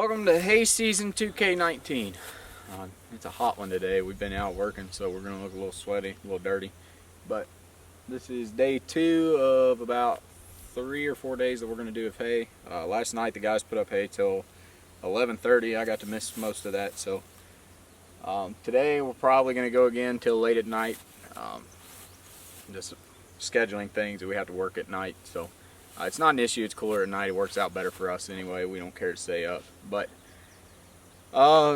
Welcome to hay season 2K19. It's a hot one today. We've been out working, so we're going to look a little sweaty, a little dirty. But this is day 2 of about 3 or 4 days that we're going to do of hay. Last night the guys put up hay till 11:30. I got to miss most of that. So today we're probably going to go again till late at night. Just scheduling things that we have to work at night. So it's not an issue. It's cooler at night. It works out better for us anyway. We don't care to stay up. But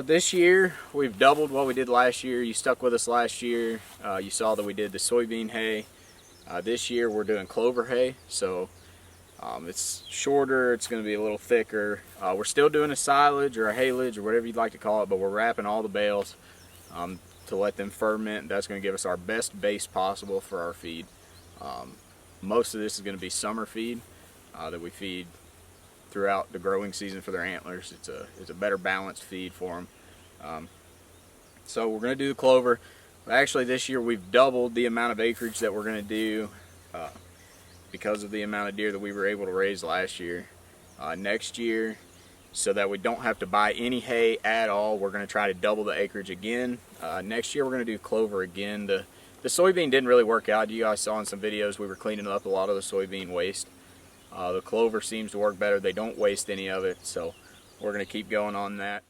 this year we've doubled what we did last year. You stuck with us last year. You saw that we did the soybean hay. This year we're doing clover hay. So it's shorter. It's going to be a little thicker. We're still doing a silage or a haylage or whatever you'd like to call it, but we're wrapping all the bales to let them ferment. That's going to give us our best base possible for our feed. Most of this is going to be summer feed that we feed throughout the growing season for their antlers. It's a better balanced feed for them. So we're going to do the clover. Actually, this year we've doubled the amount of acreage that we're going to do because of the amount of deer that we were able to raise last year. Next year, so that we don't have to buy any hay at all, we're going to try to double the acreage again. Next year we're going to do clover again. The soybean didn't really work out. You guys saw in some videos we were cleaning up a lot of the soybean waste. The clover seems to work better. They don't waste any of it, so we're going to keep going on that.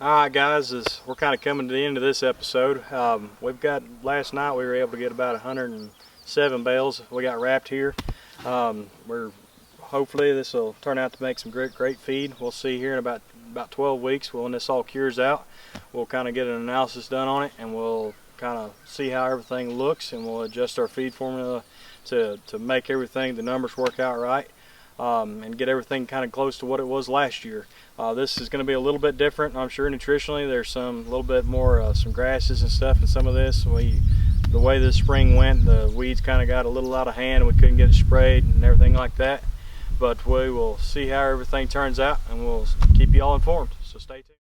Alright guys, as we're kind of coming to the end of this episode, last night we were able to get about 107 bales we got wrapped here. Hopefully this will turn out to make some great feed. We'll see here in about 12 weeks when this all cures out. We'll kind of get an analysis done on it, and we'll kind of see how everything looks, and we'll adjust our feed formula to make everything, the numbers work out right. And get everything kind of close to what it was last year. This is going to be a little bit different, I'm sure. Nutritionally, there's a little bit more some grasses and stuff in some of this. The way this spring went, the weeds kind of got a little out of hand. We couldn't get it sprayed and everything like that. But we will see how everything turns out, and we'll keep you all informed. So stay tuned.